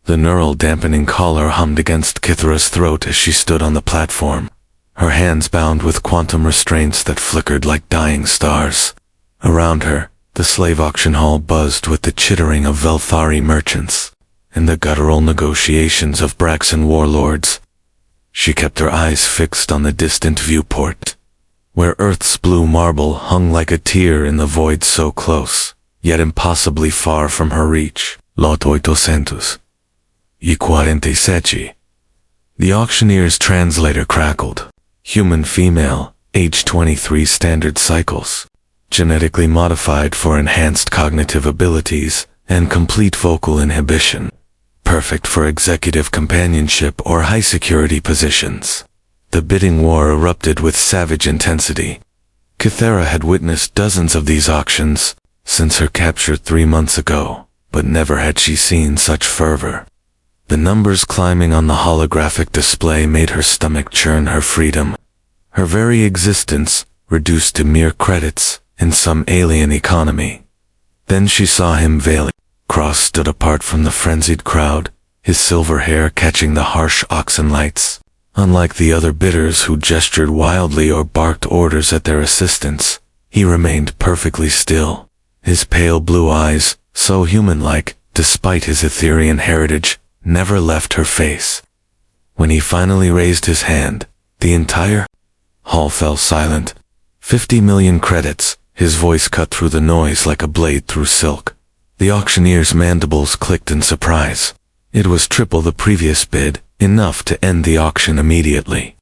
The neural dampening collar hummed against Kythera's throat as she stood on the platform, her hands bound with quantum restraints that flickered like dying stars. Around her, the slave auction hall buzzed with the chittering of Velthari merchants and the guttural negotiations of Braxan warlords. She kept her eyes fixed on the distant viewport, where Earth's blue marble hung like a tear in the void so close, yet impossibly far from her reach. Lot 800. Y 47. The auctioneer's translator crackled. Human female, age 23 standard cycles. Genetically modified for enhanced cognitive abilities and complete vocal inhibition. Perfect for executive companionship or high-security positions. The bidding war erupted with savage intensity. Kythera had witnessed dozens of these auctions since her capture 3 months ago, but never had she seen such fervor. The numbers climbing on the holographic display made her stomach churn her freedom. Her very existence reduced to mere credits in some alien economy. Then she saw him veiling. Cross stood apart from the frenzied crowd, his silver hair catching the harsh oxen lights. Unlike the other bidders who gestured wildly or barked orders at their assistants, he remained perfectly still. His pale blue eyes, so human-like, despite his Etherean heritage, never left her face. When he finally raised his hand, the entire hall fell silent. 50 million credits, his voice cut through the noise like a blade through silk. The auctioneer's mandibles clicked in surprise. It was triple the previous bid, enough to end the auction immediately.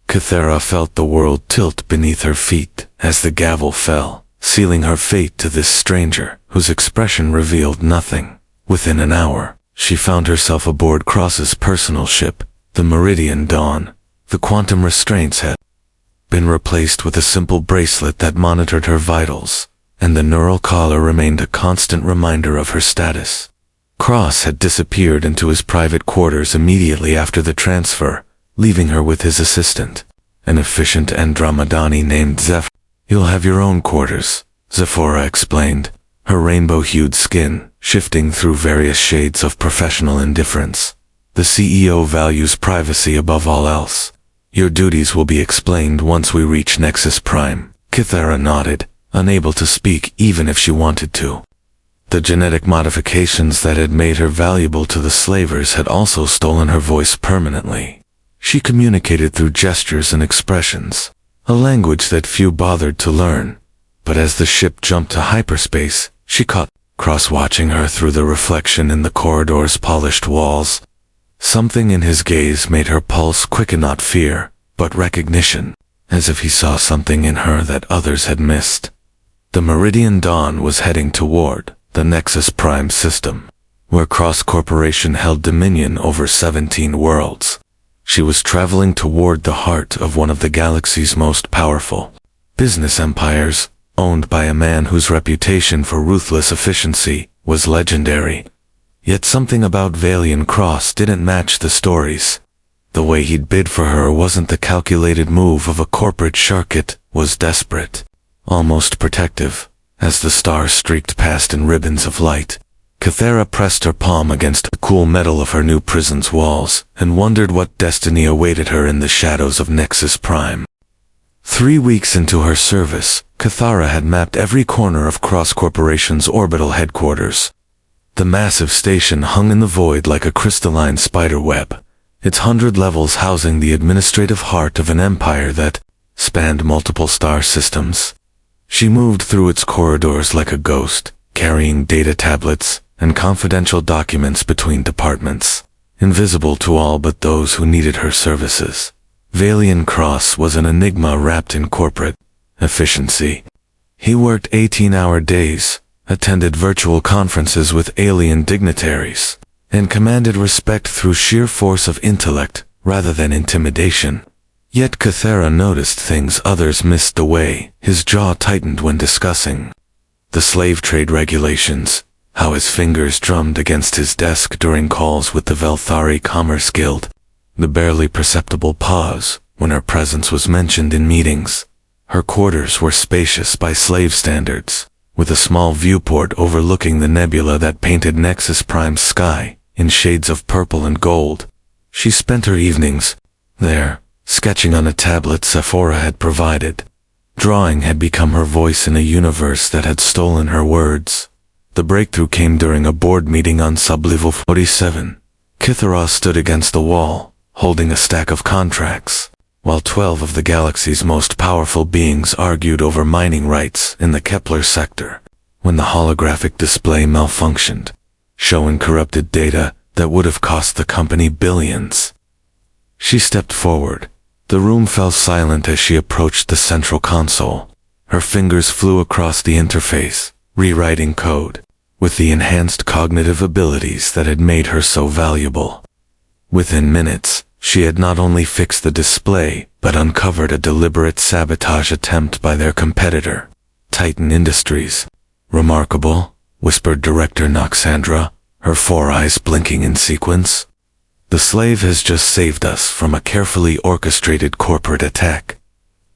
Kythera felt the world tilt beneath her feet as the gavel fell, sealing her fate to this stranger whose expression revealed nothing. Within an hour, she found herself aboard Cross's personal ship, the Meridian Dawn. The quantum restraints had been replaced with a simple bracelet that monitored her vitals, and the neural collar remained a constant reminder of her status. Cross had disappeared into his private quarters immediately after the transfer, leaving her with his assistant, an efficient Andromedani named Zephyr. "You'll have your own quarters," Zephora explained, her rainbow-hued skin shifting through various shades of professional indifference. "The CEO values privacy above all else. Your duties will be explained once we reach Nexus Prime." Kythera nodded, unable to speak even if she wanted to. The genetic modifications that had made her valuable to the slavers had also stolen her voice permanently. She communicated through gestures and expressions, a language that few bothered to learn. But as the ship jumped to hyperspace, she caught Cross watching her through the reflection in the corridor's polished walls. Something in his gaze made her pulse quicken not fear, but recognition, as if he saw something in her that others had missed. The Meridian Dawn was heading toward the Nexus Prime system, where Cross Corporation held dominion over 17 worlds. She was traveling toward the heart of one of the galaxy's most powerful business empires, owned by a man whose reputation for ruthless efficiency was legendary. Yet something about Valian Cross didn't match the stories. The way he'd bid for her wasn't the calculated move of a corporate shark, it was desperate, almost protective. As the stars streaked past in ribbons of light, Kythera pressed her palm against the cool metal of her new prison's walls and wondered what destiny awaited her in the shadows of Nexus Prime. 3 weeks into her service, Kythera had mapped every corner of Cross Corporation's orbital headquarters. The massive station hung in the void like a crystalline spiderweb, its 100 levels housing the administrative heart of an empire that spanned multiple star systems. She moved through its corridors like a ghost, carrying data tablets and confidential documents between departments, invisible to all but those who needed her services. Valian Cross was an enigma wrapped in corporate efficiency. He worked 18-hour days, attended virtual conferences with alien dignitaries, and commanded respect through sheer force of intellect rather than intimidation. Yet Kythera noticed things others missed the way his jaw tightened when discussing the slave trade regulations, how his fingers drummed against his desk during calls with the Velthari Commerce Guild, the barely perceptible pause when her presence was mentioned in meetings. Her quarters were spacious by slave standards, with a small viewport overlooking the nebula that painted Nexus Prime's sky in shades of purple and gold. She spent her evenings there, sketching on a tablet Sephora had provided. Drawing had become her voice in a universe that had stolen her words. The breakthrough came during a board meeting on Sublevel 47. Kythera stood against the wall, holding a stack of contracts, while 12 of the galaxy's most powerful beings argued over mining rights in the Kepler sector, when the holographic display malfunctioned, showing corrupted data that would have cost the company billions. She stepped forward. The room fell silent as she approached the central console. Her fingers flew across the interface, rewriting code, with the enhanced cognitive abilities that had made her so valuable. Within minutes, she had not only fixed the display, but uncovered a deliberate sabotage attempt by their competitor, Titan Industries. "Remarkable," whispered Director Noxandra, her 4 eyes blinking in sequence. "The slave has just saved us from a carefully orchestrated corporate attack."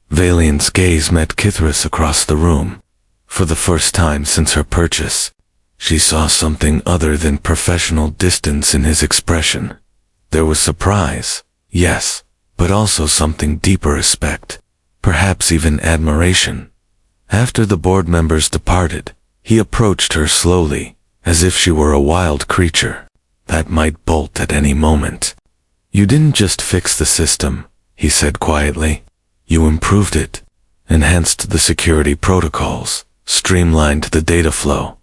Valiant's gaze met Kythera's across the room. For the first time since her purchase, she saw something other than professional distance in his expression. There was surprise, yes, but also something deeper respect, perhaps even admiration. After the board members departed, he approached her slowly, as if she were a wild creature that might bolt at any moment. "You didn't just fix the system," he said quietly. "You improved it, enhanced the security protocols, streamlined the data flow."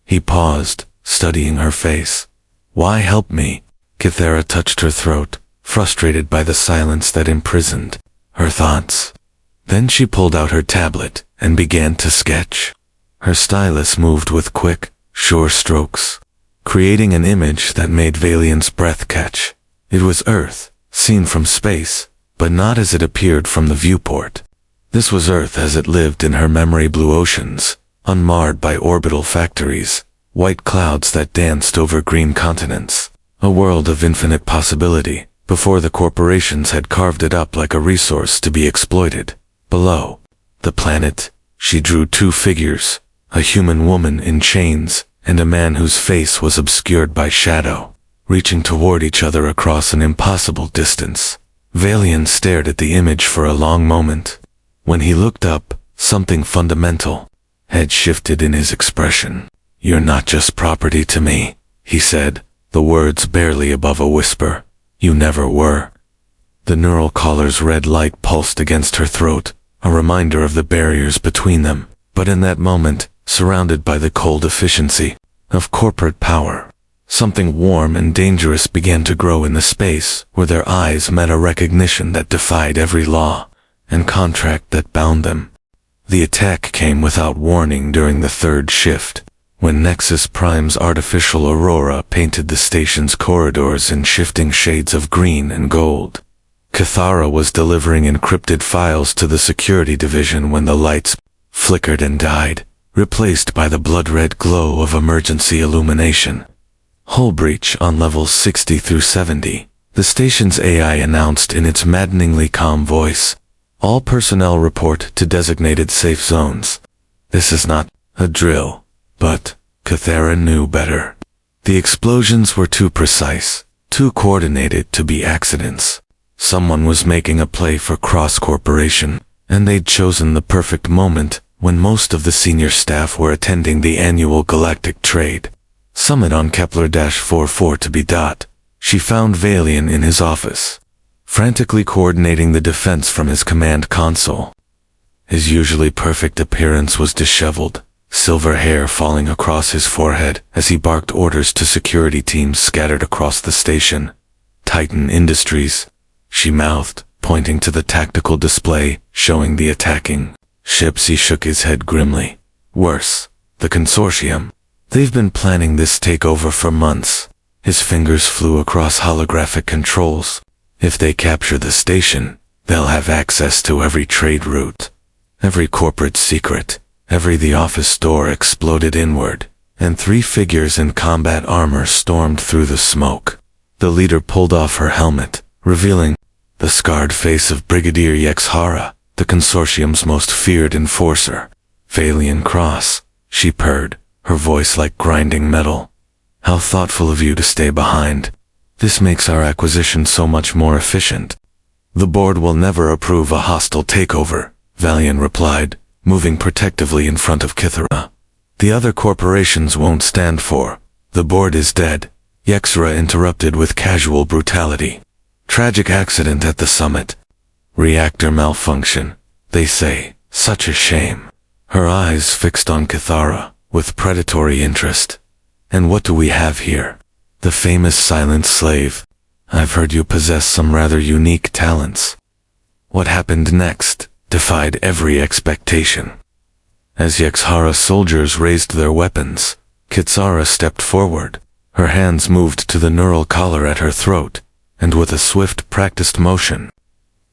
He paused, studying her face. "Why help me?" Kythera touched her throat, frustrated by the silence that imprisoned her thoughts. Then she pulled out her tablet and began to sketch. Her stylus moved with quick, sure strokes, creating an image that made Valiant's breath catch. It was Earth, seen from space, but not as it appeared from the viewport. This was Earth as it lived in her memory blue oceans, unmarred by orbital factories, white clouds that danced over green continents. A world of infinite possibility, before the corporations had carved it up like a resource to be exploited. Below the planet, she drew 2 figures, a human woman in chains, and a man whose face was obscured by shadow, reaching toward each other across an impossible distance. Valiant stared at the image for a long moment. When he looked up, something fundamental had shifted in his expression. "You're not just property to me," he said, the words barely above a whisper. "You never were." The neural collar's red light pulsed against her throat, a reminder of the barriers between them. But in that moment, surrounded by the cold efficiency of corporate power, something warm and dangerous began to grow in the space where their eyes met, a recognition that defied every law and contract that bound them. The attack came without warning during the 3rd shift, when Nexus Prime's artificial aurora painted the station's corridors in shifting shades of green and gold. Kythera was delivering encrypted files to the security division when the lights flickered and died, replaced by the blood-red glow of emergency illumination. "Hull breach on levels 60 through 70, the station's AI announced in its maddeningly calm voice. "All personnel report to designated safe zones." This is not a drill, but Kythera knew better. The explosions were too precise, too coordinated to be accidents. Someone was making a play for Cross Corporation, and they'd chosen the perfect moment when most of the senior staff were attending the annual Galactic Trade Summit on Kepler-44 to be. She found Valiant in his office, frantically coordinating the defense from his command console. His usually perfect appearance was disheveled, silver hair falling across his forehead as he barked orders to security teams scattered across the station. "Titan Industries," she mouthed, pointing to the tactical display showing the attacking ships. He shook his head grimly. "Worse, the consortium. They've been planning this takeover for months." His fingers flew across holographic controls. "If they capture the station, they'll have access to every trade route, every corporate secret, every." The office door exploded inward, and 3 figures in combat armor stormed through the smoke. The leader pulled off her helmet, revealing the scarred face of Brigadier Yexhara, the consortium's most feared enforcer. "Valiant Cross," she purred, her voice like grinding metal. How thoughtful of you to stay behind. This makes our acquisition so much more efficient. The board will never approve a hostile takeover, Valian replied, moving protectively in front of Kythera. The other corporations won't stand for. The board is dead, Yexra interrupted with casual brutality. Tragic accident at the summit. Reactor malfunction, they say. Such a shame. Her eyes fixed on Kythera, with predatory interest. And what do we have here? The famous silent slave. I've heard you possess some rather unique talents. What happened next defied every expectation. As Yexhara soldiers raised their weapons, Kythera stepped forward. Her hands moved to the neural collar at her throat, and with a swift, practiced motion,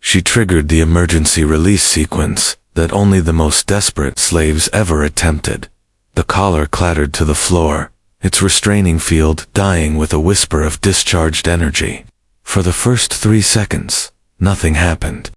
she triggered the emergency release sequence that only the most desperate slaves ever attempted. The collar clattered to the floor, its restraining field dying with a whisper of discharged energy. For the first 3 seconds, nothing happened.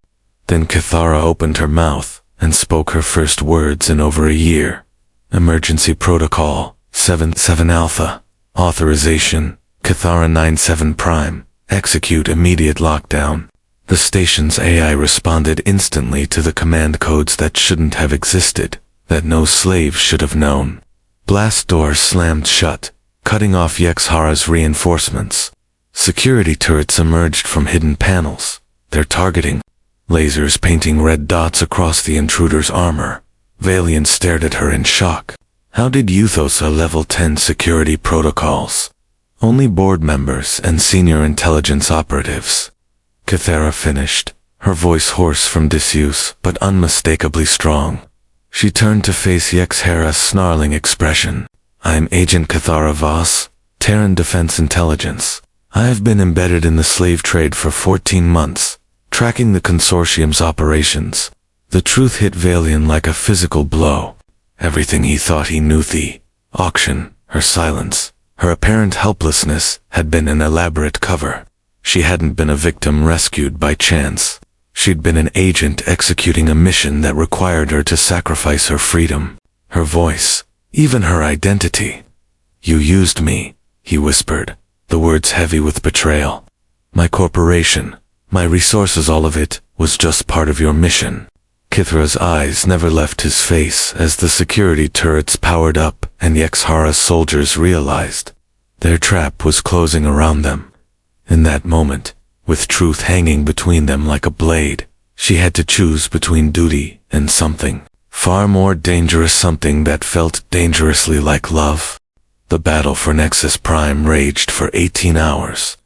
Then Kythera opened her mouth and spoke her first words in over a year. Emergency Protocol 77 Alpha. Authorization, Kythera 97 Prime. Execute immediate lockdown. The station's AI responded instantly to the command codes that shouldn't have existed, that no slave should have known. Blast doors slammed shut, cutting off Yexhara's reinforcements. Security turrets emerged from hidden panels, their targeting lasers painting red dots across the intruder's armor. Valian stared at her in shock. How did Euthos level 10 security protocols? Only board members and senior intelligence operatives. Kythera finished, her voice hoarse from disuse but unmistakably strong. She turned to face Yexhara's snarling expression. I'm Agent Kythera Voss, Terran Defense Intelligence. I have been embedded in the slave trade for 14 months, tracking the consortium's operations. The truth hit Valian like a physical blow. Everything he thought he knew, the auction, her silence, her apparent helplessness, had been an elaborate cover. She hadn't been a victim rescued by chance. She'd been an agent executing a mission that required her to sacrifice her freedom, her voice, even her identity. You used me, he whispered, the words heavy with betrayal. My corporation, my resources, all of it, was just part of your mission. Kythera's eyes never left his face as the security turrets powered up and Yexhara's soldiers realized their trap was closing around them. In that moment, with truth hanging between them like a blade, she had to choose between duty and something far more dangerous, something that felt dangerously like love. The battle for Nexus Prime raged for 18 hours,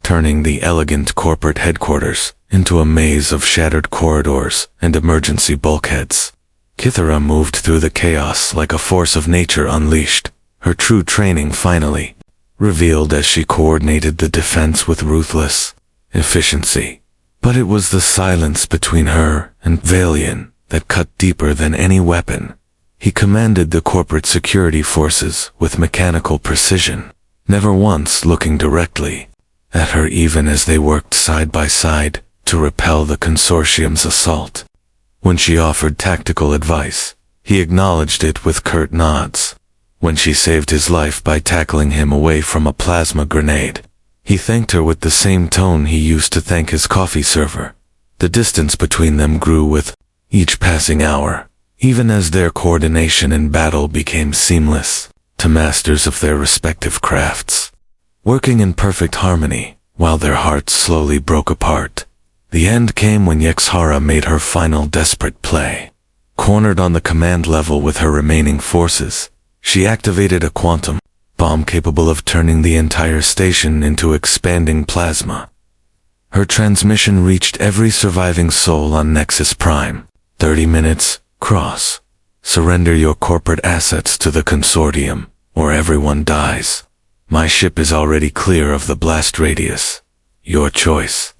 turning the elegant corporate headquarters into a maze of shattered corridors and emergency bulkheads. Kythera moved through the chaos like a force of nature unleashed, her true training finally revealed as she coordinated the defense with ruthless efficiency. But it was the silence between her and Valian that cut deeper than any weapon. He commanded the corporate security forces with mechanical precision, never once looking directly at her even as they worked side by side to repel the consortium's assault. When she offered tactical advice, he acknowledged it with curt nods. When she saved his life by tackling him away from a plasma grenade, he thanked her with the same tone he used to thank his coffee server. The distance between them grew with each passing hour, even as their coordination in battle became seamless, to masters of their respective crafts, working in perfect harmony while their hearts slowly broke apart. The end came when Yexhara made her final desperate play. Cornered on the command level with her remaining forces, she activated a quantum bomb capable of turning the entire station into expanding plasma. Her transmission reached every surviving soul on Nexus Prime. 30 minutes, cross. Surrender your corporate assets to the consortium, or everyone dies. My ship is already clear of the blast radius. Your choice.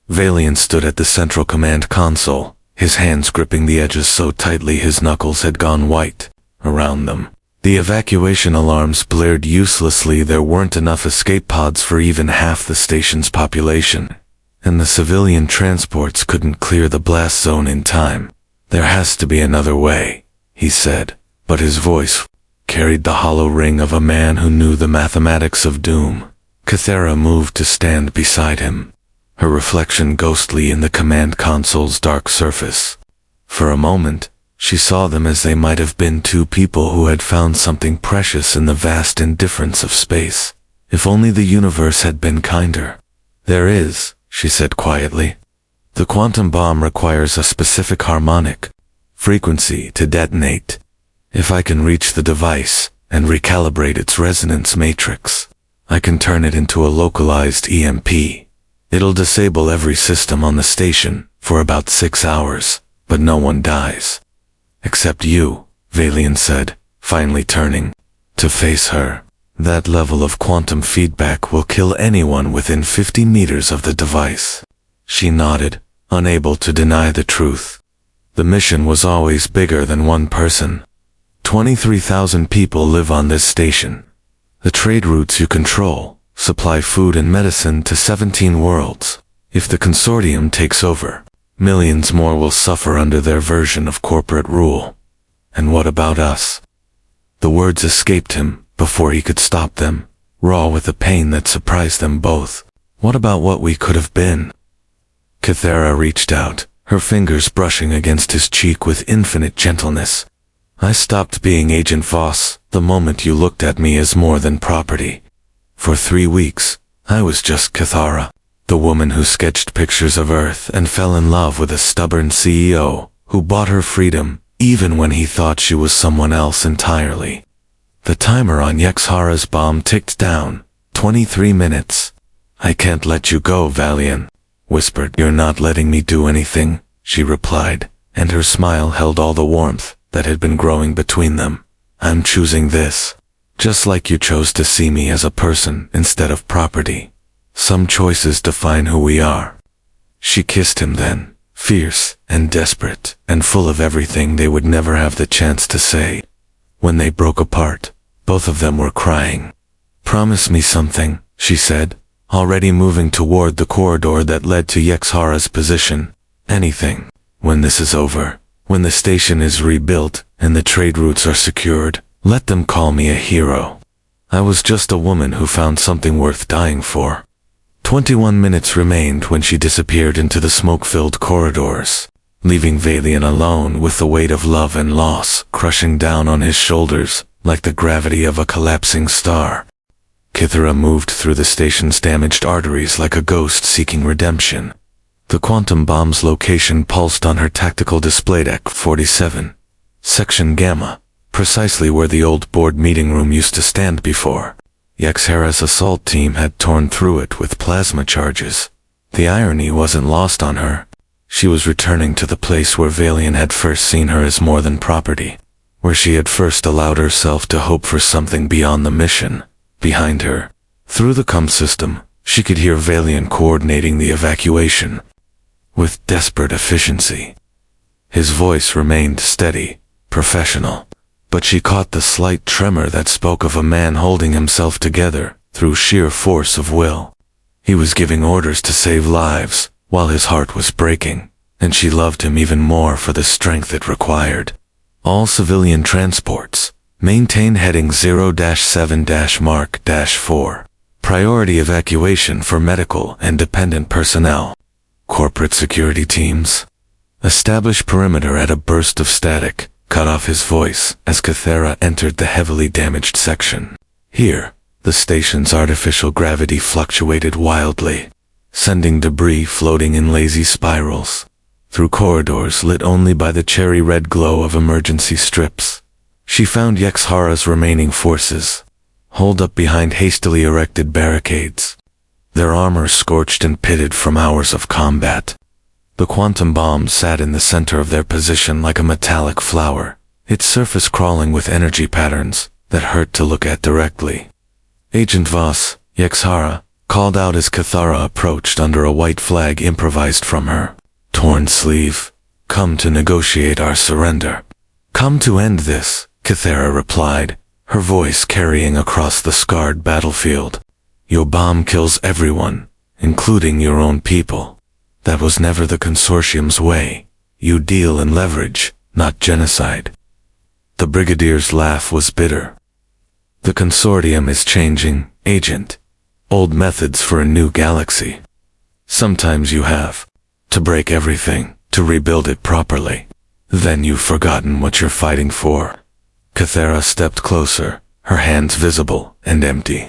Valian stood at the central command console, his hands gripping the edges so tightly his knuckles had gone white. Around them, the evacuation alarms blared uselessly. There weren't enough escape pods for even half the station's population, and the civilian transports couldn't clear the blast zone in time. There has to be another way, he said, but his voice carried the hollow ring of a man who knew the mathematics of doom. Kythera moved to stand beside him, her reflection ghostly in the command console's dark surface. For a moment, she saw them as they might have been two people who had found something precious in the vast indifference of space. If only the universe had been kinder. "There is," she said quietly. "The quantum bomb requires a specific harmonic frequency to detonate. If I can reach the device and recalibrate its resonance matrix, I can turn it into a localized EMP. It'll disable every system on the station for about 6 hours, but no one dies. Except you," Valian said, finally turning to face her. "That level of quantum feedback will kill anyone within 50 meters of the device." She nodded, unable to deny the truth. The mission was always bigger than one person. 23,000 people live on this station. The trade routes you control supply food and medicine to 17 worlds. If the consortium takes over, millions more will suffer under their version of corporate rule. And what about us? The words escaped him before he could stop them, raw with a pain that surprised them both. What about what we could have been? Kythera reached out, her fingers brushing against his cheek with infinite gentleness. "I stopped being Agent Voss the moment you looked at me as more than property. For 3 weeks, I was just Kythera, the woman who sketched pictures of Earth and fell in love with a stubborn CEO who bought her freedom even when he thought she was someone else entirely." The timer on Yexhara's bomb ticked down. 23 minutes. "I can't let you go, Valian," whispered. "You're not letting me do anything," she replied, and her smile held all the warmth that had been growing between them. "I'm choosing this. Just like you chose to see me as a person instead of property. Some choices define who we are." She kissed him then, fierce and desperate and full of everything they would never have the chance to say. When they broke apart, both of them were crying. "Promise me something," she said, already moving toward the corridor that led to Yexhara's position. "Anything. When this is over, when the station is rebuilt and the trade routes are secured, let them call me a hero. I was just a woman who found something worth dying for." 21 minutes remained when she disappeared into the smoke-filled corridors, leaving Valian alone with the weight of love and loss crushing down on his shoulders like the gravity of a collapsing star. Kythera moved through the station's damaged arteries like a ghost seeking redemption. The quantum bomb's location pulsed on her tactical display deck 47, Section Gamma, precisely where the old board meeting room used to stand before. Yexhara's assault team had torn through it with plasma charges. The irony wasn't lost on her. She was returning to the place where Valian had first seen her as more than property, where she had first allowed herself to hope for something beyond the mission. Behind her, through the comm system, she could hear Valian coordinating the evacuation with desperate efficiency. His voice remained steady, professional, but she caught the slight tremor that spoke of a man holding himself together through sheer force of will. He was giving orders to save lives while his heart was breaking, and she loved him even more for the strength it required. "All civilian transports, maintain heading 0-7-Mark-4. Priority evacuation for medical and dependent personnel. Corporate security teams. Establish perimeter." At a burst of static cut off his voice as Kythera entered the heavily damaged section. Here, the station's artificial gravity fluctuated wildly, sending debris floating in lazy spirals through corridors lit only by the cherry-red glow of emergency strips. She found Yexhara's remaining forces, holed up behind hastily erected barricades, their armor scorched and pitted from hours of combat. The quantum bomb sat in the center of their position like a metallic flower, its surface crawling with energy patterns that hurt to look at directly. "Agent Voss," Yexhara called out as Kythera approached under a white flag improvised from her torn sleeve. "Come to negotiate our surrender." "Come to end this," Kythera replied, her voice carrying across the scarred battlefield. "Your bomb kills everyone, including your own people. That was never the consortium's way. You deal in leverage, not genocide." The brigadier's laugh was bitter. The consortium is changing, Agent. Old methods for a new galaxy. Sometimes you have to break everything to rebuild it properly. Then you've forgotten what you're fighting for. Kythera stepped closer, her hands visible and empty.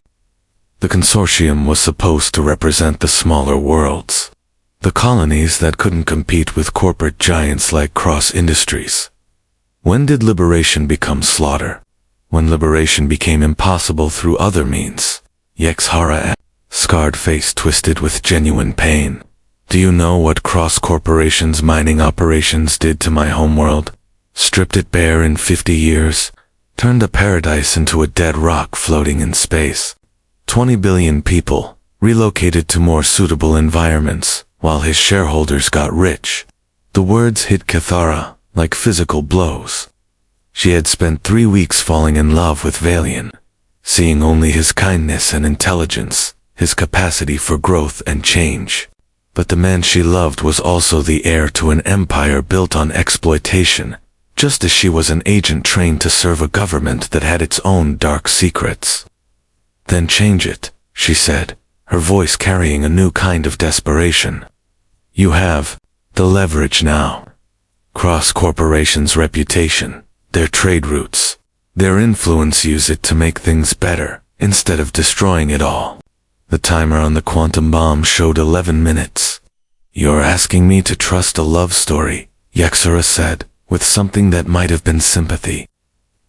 The consortium was supposed to represent the smaller worlds. The colonies that couldn't compete with corporate giants like Cross Industries. When did liberation become slaughter? When liberation became impossible through other means. Yexhara, scarred face twisted with genuine pain. Do you know what Cross Corporation's mining operations did to my homeworld? Stripped it bare in 50 years, turned a paradise into a dead rock floating in space. 20 billion people relocated to more suitable environments, while his shareholders got rich. The words hit Kythera like physical blows. She had spent 3 weeks falling in love with Valian, seeing only his kindness and intelligence, his capacity for growth and change. But the man she loved was also the heir to an empire built on exploitation, just as she was an agent trained to serve a government that had its own dark secrets. Then change it, she said, her voice carrying a new kind of desperation. You have the leverage now. Cross Corporation's reputation, their trade routes, their influence, use it to make things better, instead of destroying it all. The timer on the quantum bomb showed 11 minutes. You're asking me to trust a love story, Yexhara said, with something that might have been sympathy.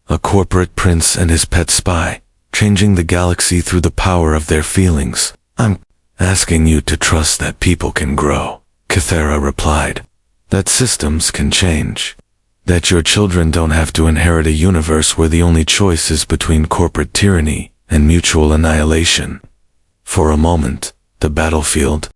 A corporate prince and his pet spy, changing the galaxy through the power of their feelings. I'm asking you to trust that people can grow, Kythera replied. That systems can change. That your children don't have to inherit a universe where the only choice is between corporate tyranny and mutual annihilation. For a moment, the battlefield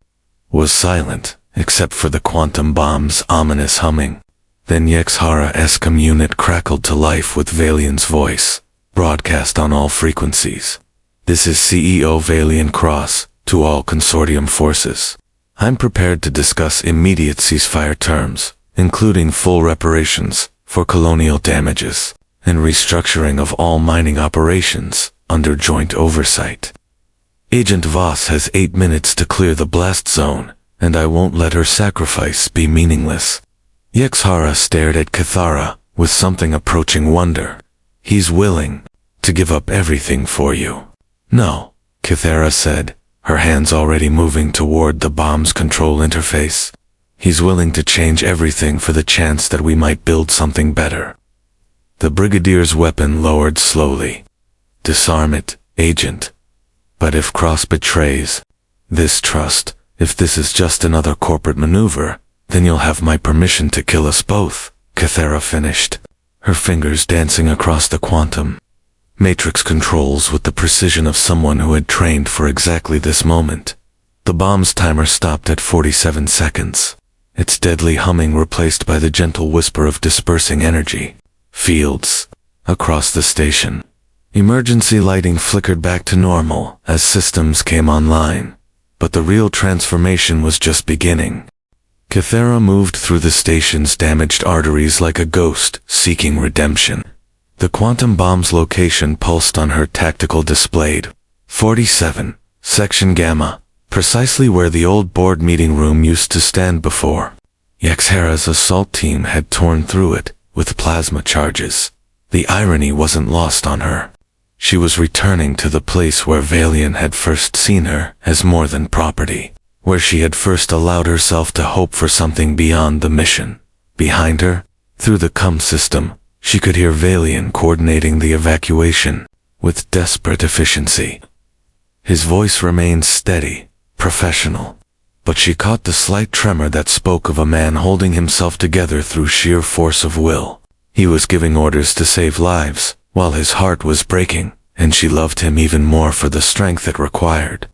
was silent, except for the quantum bomb's ominous humming. Then Yexhara's unit crackled to life with Valian's voice, broadcast on all frequencies. This is CEO Valian Cross, to all consortium forces. I'm prepared to discuss immediate ceasefire terms, including full reparations for colonial damages, and restructuring of all mining operations under joint oversight. Agent Voss has 8 minutes to clear the blast zone, and I won't let her sacrifice be meaningless. Yexhara stared at Kythera with something approaching wonder. He's willing to give up everything for you. No, Kythera said, her hands already moving toward the bomb's control interface. He's willing to change everything for the chance that we might build something better. The brigadier's weapon lowered slowly. Disarm it, Agent. But if Cross betrays this trust, if this is just another corporate maneuver, then you'll have my permission to kill us both, Kythera finished, her fingers dancing across the quantum matrix controls with the precision of someone who had trained for exactly this moment. The bomb's timer stopped at 47 seconds, its deadly humming replaced by the gentle whisper of dispersing energy fields across the station. Emergency lighting flickered back to normal as systems came online, but the real transformation was just beginning. Kythera moved through the station's damaged arteries like a ghost seeking redemption. The quantum bomb's location pulsed on her tactical display. 47, Section Gamma, precisely where the old board meeting room used to stand before. Yexhara's assault team had torn through it with plasma charges. The irony wasn't lost on her. She was returning to the place where Valian had first seen her as more than property, where she had first allowed herself to hope for something beyond the mission. Behind her, through the CUM system, she could hear Valian coordinating the evacuation with desperate efficiency. His voice remained steady, professional, but she caught the slight tremor that spoke of a man holding himself together through sheer force of will. He was giving orders to save lives, while his heart was breaking, and she loved him even more for the strength it required.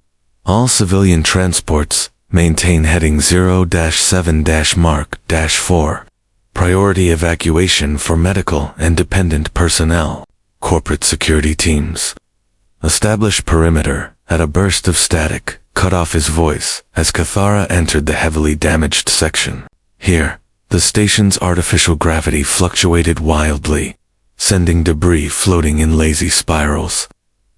All civilian transports maintain heading 0-7-Mark-4. Priority evacuation for medical and dependent personnel. Corporate security teams. Establish perimeter. At a burst of static, cut off his voice as Kythera entered the heavily damaged section. Here, the station's artificial gravity fluctuated wildly, sending debris floating in lazy spirals.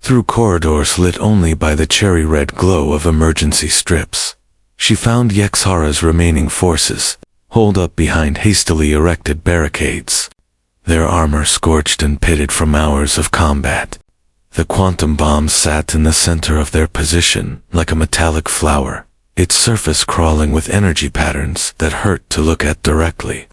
Through corridors lit only by the cherry-red glow of emergency strips, she found Yexhara's remaining forces, holed up behind hastily erected barricades, their armor scorched and pitted from hours of combat. The quantum bomb sat in the center of their position like a metallic flower, its surface crawling with energy patterns that hurt to look at directly.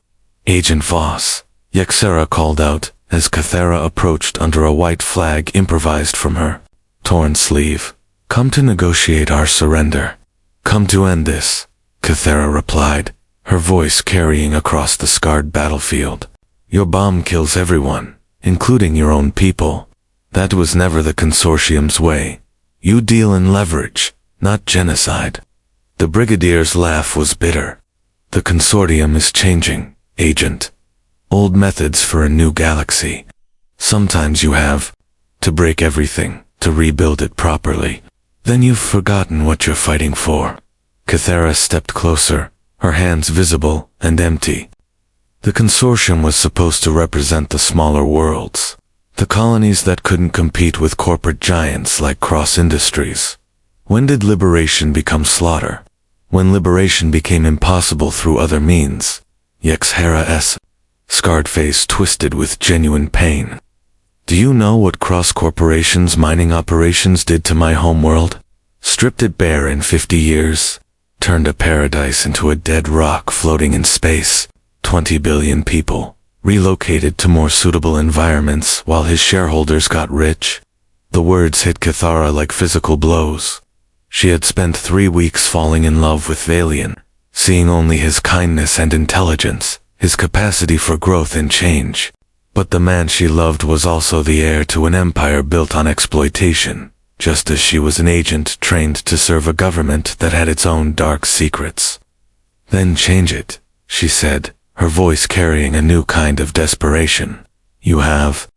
"Agent Voss," Yexhara called out as Kythera approached under a white flag improvised from her torn sleeve. "Come to negotiate our surrender." "Come to end this," Kythera replied, her voice carrying across the scarred battlefield. "Your bomb kills everyone, including your own people. That was never the Consortium's way. You deal in leverage, not genocide." The Brigadier's laugh was bitter. "The Consortium is changing, Agent. Old methods for a new galaxy. Sometimes you have to break everything to rebuild it properly. Then you've forgotten what you're fighting for." Kythera stepped closer, her hands visible and empty. The Consortium was supposed to represent the smaller worlds, the colonies that couldn't compete with corporate giants like Cross Industries. When did liberation become slaughter? When liberation became impossible through other means. Yexhara's scarred face twisted with genuine pain. "Do you know what Cross Corporation's mining operations did to my homeworld? Stripped it bare in 50 years, turned a paradise into a dead rock floating in space. 20 billion people relocated to more suitable environments while his shareholders got rich." The words hit Kythera like physical blows. She had spent 3 weeks falling in love with Valian, seeing only his kindness and intelligence, his capacity for growth and change. But the man she loved was also the heir to an empire built on exploitation, just as she was an agent trained to serve a government that had its own dark secrets. "Then change it," she said, her voice carrying a new kind of desperation. "You have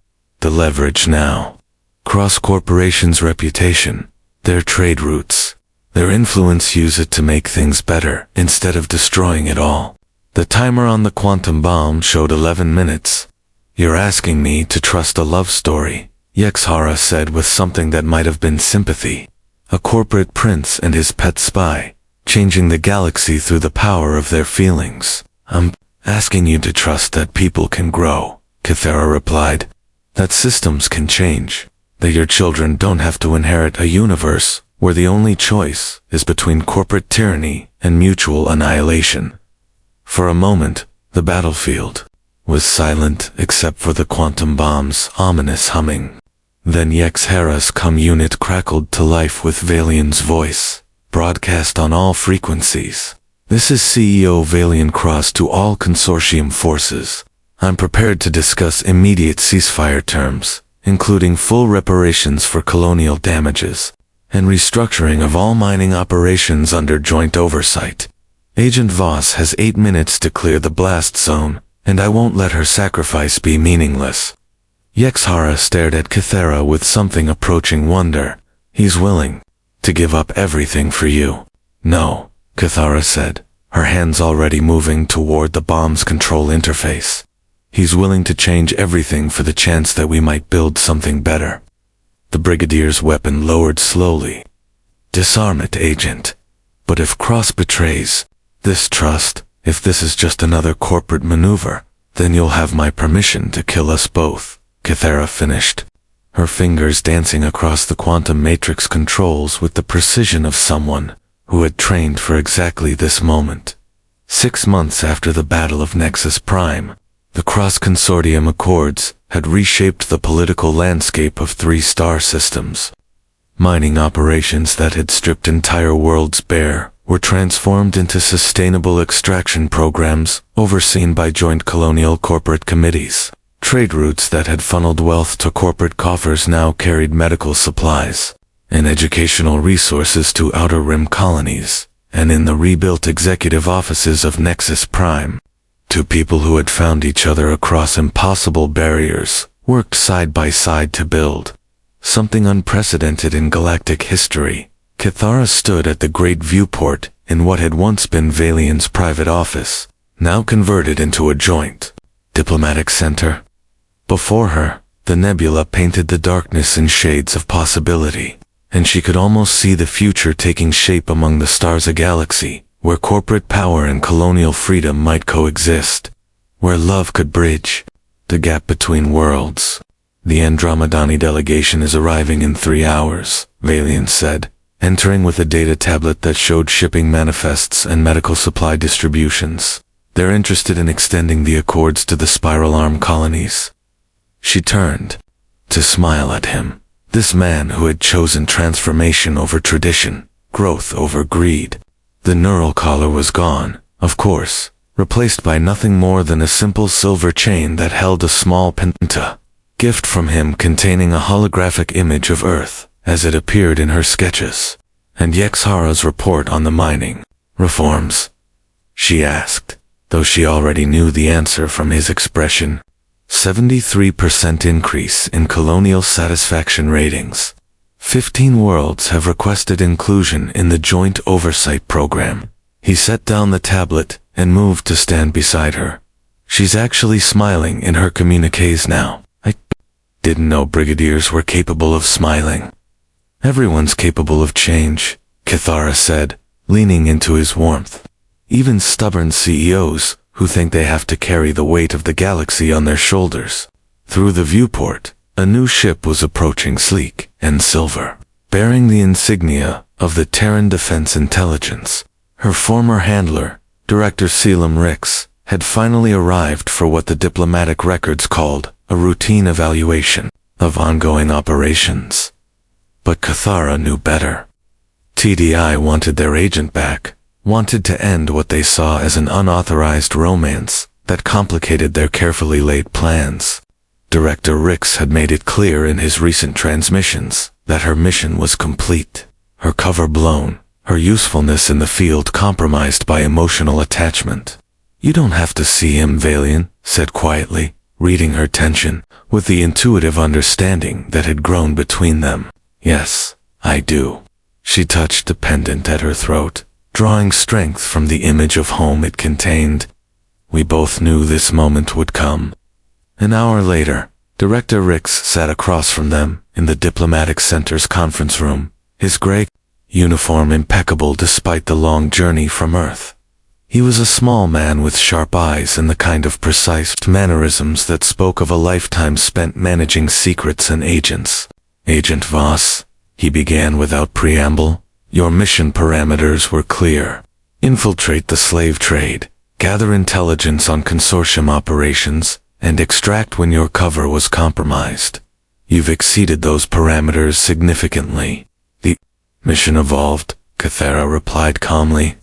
the leverage now. Cross Corporation's reputation, their trade routes, their influence, use it to make things better instead of destroying it all." The timer on the quantum bomb showed 11 minutes. "You're asking me to trust a love story," Yexhara said with something that might have been sympathy. "A corporate prince and his pet spy, changing the galaxy through the power of their feelings. I'm asking you to trust that people can grow," Kythera replied. "That systems can change. That your children don't have to inherit a universe where the only choice is between corporate tyranny and mutual annihilation." For a moment, the battlefield was silent except for the quantum bomb's ominous humming. Then Yexhara's comm unit crackled to life with Valian's voice, broadcast on all frequencies. "This is CEO Valian Cross to all Consortium forces. I'm prepared to discuss immediate ceasefire terms, including full reparations for colonial damages, and restructuring of all mining operations under joint oversight. Agent Voss has 8 minutes to clear the blast zone, and I won't let her sacrifice be meaningless." Yexhara stared at Kythera with something approaching wonder. "He's willing to give up everything for you." "No," Kythera said, her hands already moving toward the bomb's control interface. "He's willing to change everything for the chance that we might build something better." The Brigadier's weapon lowered slowly. "Disarm it, Agent. But if Cross betrays this trust, if this is just another corporate maneuver, then you'll have my permission to kill us both," Kythera finished, her fingers dancing across the quantum matrix controls with the precision of someone who had trained for exactly this moment. 6 months after the Battle of Nexus Prime, the Cross Consortium Accords had reshaped the political landscape of 3 star systems. Mining operations that had stripped entire worlds bare were transformed into sustainable extraction programs overseen by joint colonial corporate committees. Trade routes that had funneled wealth to corporate coffers now carried medical supplies and educational resources to Outer Rim colonies, and in the rebuilt executive offices of Nexus Prime, 2 people who had found each other across impossible barriers worked side by side to build something unprecedented in galactic history. Kythera stood at the great viewport in what had once been Valian's private office, now converted into a joint diplomatic center. Before her, the nebula painted the darkness in shades of possibility, and she could almost see the future taking shape among the stars, a galaxy where corporate power and colonial freedom might coexist, where love could bridge the gap between worlds. The Andromedani delegation is arriving in 3 hours, Valiant said, entering with a data tablet that showed shipping manifests and medical supply distributions. They're interested in extending the Accords to the Spiral Arm colonies. She turned to smile at him, this man who had chosen transformation over tradition, growth over greed. The neural collar was gone, of course, replaced by nothing more than a simple silver chain that held a small penta, gift from him containing a holographic image of Earth, as it appeared in her sketches. And Yexhara's report on the mining reforms? She asked, though she already knew the answer from his expression. 73% increase in colonial satisfaction ratings. 15 worlds have requested inclusion in the Joint Oversight Program. He set down the tablet and moved to stand beside her. She's actually smiling in her communiques now. I didn't know brigadiers were capable of smiling. Everyone's capable of change, Kithara said, leaning into his warmth. Even stubborn CEOs who think they have to carry the weight of the galaxy on their shoulders. Through the viewport, a new ship was approaching, sleek and silver, bearing the insignia of the Terran Defense Intelligence. Her former handler, Director Selim Rix, had finally arrived for what the diplomatic records called a routine evaluation of ongoing operations. But Kithara knew better. TDI wanted their agent back, wanted to end what they saw as an unauthorized romance that complicated their carefully laid plans. Director Rix had made it clear in his recent transmissions that her mission was complete, her cover blown, her usefulness in the field compromised by emotional attachment. You don't have to see him, Valiant said quietly, reading her tension, with the intuitive understanding that had grown between them. Yes, I do. She touched the pendant at her throat, drawing strength from the image of home it contained. We both knew this moment would come. An hour later, Director Rix sat across from them in the Diplomatic Center's conference room, his gray uniform impeccable despite the long journey from Earth. He was a small man with sharp eyes and the kind of precise mannerisms that spoke of a lifetime spent managing secrets and agents. Agent Voss, he began without preamble, your mission parameters were clear. Infiltrate the slave trade, gather intelligence on consortium operations, and extract when your cover was compromised. You've exceeded those parameters significantly. The mission evolved, Kithara replied calmly.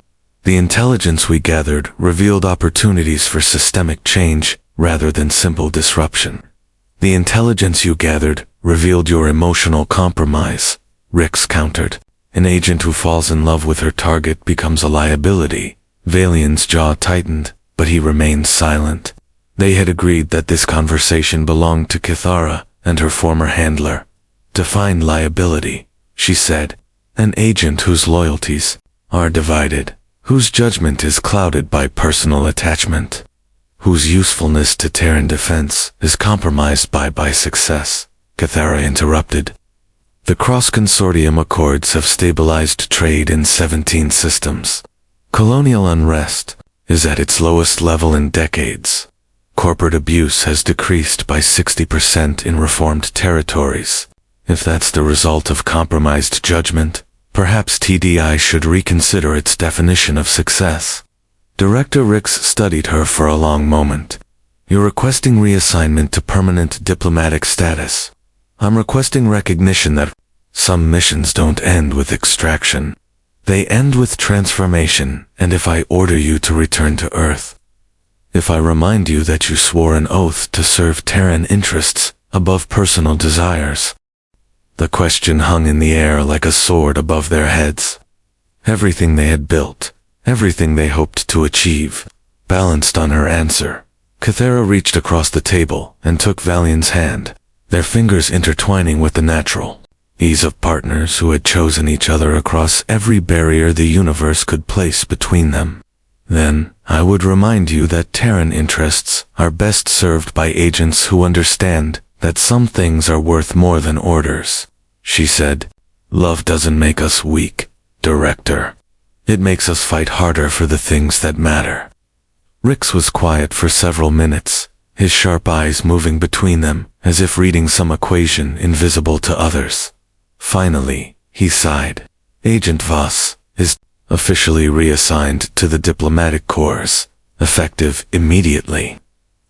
The intelligence we gathered revealed opportunities for systemic change rather than simple disruption. The intelligence you gathered revealed your emotional compromise, Rix countered. An agent who falls in love with her target becomes a liability. Valiant's jaw tightened, but he remained silent. They had agreed that this conversation belonged to Kithara and her former handler. Define liability, she said. An agent whose loyalties are divided, whose judgment is clouded by personal attachment, whose usefulness to Terran defense is compromised by success, Kithara interrupted. The cross-consortium accords have stabilized trade in 17 systems. Colonial unrest is at its lowest level in decades. Corporate abuse has decreased by 60% in reformed territories. If that's the result of compromised judgment, perhaps TDI should reconsider its definition of success. Director Rix studied her for a long moment. You're requesting reassignment to permanent diplomatic status. I'm requesting recognition that some missions don't end with extraction. They end with transformation, and if I order you to return to Earth, if I remind you that you swore an oath to serve Terran interests above personal desires. The question hung in the air like a sword above their heads. Everything they had built, everything they hoped to achieve, balanced on her answer. Kithara reached across the table and took Valiant's hand, their fingers intertwining with the natural ease of partners who had chosen each other across every barrier the universe could place between them. Then, I would remind you that Terran interests are best served by agents who understand that some things are worth more than orders, she said. Love doesn't make us weak, Director. It makes us fight harder for the things that matter. Rix was quiet for several minutes, his sharp eyes moving between them as if reading some equation invisible to others. Finally, he sighed. Agent Voss is officially reassigned to the diplomatic corps, effective immediately.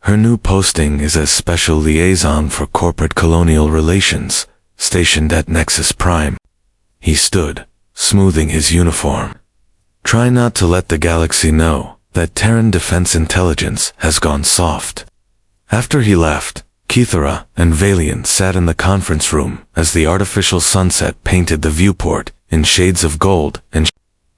Her new posting is as Special Liaison for Corporate Colonial Relations, stationed at Nexus Prime. He stood, smoothing his uniform. Try not to let the galaxy know that Terran Defense Intelligence has gone soft. After he left, Kithara and Valiant sat in the conference room as the artificial sunset painted the viewport in shades of gold and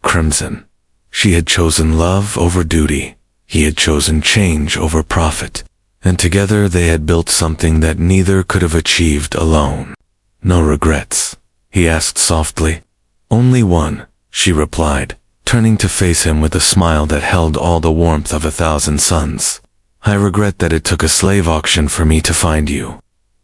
crimson. She had chosen love over duty. He had chosen change over profit. And together they had built something that neither could have achieved alone. No regrets? He asked softly. Only one, she replied, turning to face him with a smile that held all the warmth of 1,000 suns. I regret that it took a slave auction for me to find you.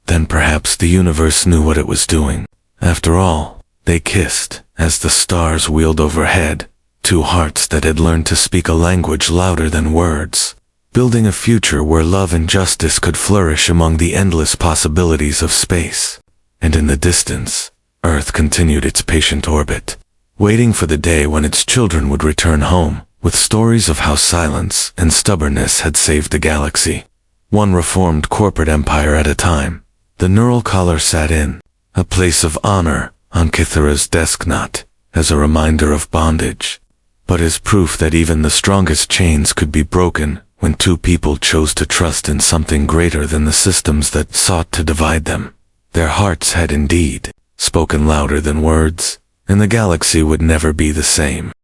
Then perhaps the universe knew what it was doing. After all, they kissed as the stars wheeled overhead, two hearts that had learned to speak a language louder than words, building a future where love and justice could flourish among the endless possibilities of space. And in the distance, Earth continued its patient orbit, waiting for the day when its children would return home, with stories of how silence and stubbornness had saved the galaxy. One reformed corporate empire at a time, the Neural Collar sat in, a place of honor on Kithara's desk, not as a reminder of bondage, but as proof that even the strongest chains could be broken when two people chose to trust in something greater than the systems that sought to divide them. Their hearts had indeed spoken louder than words, and the galaxy would never be the same.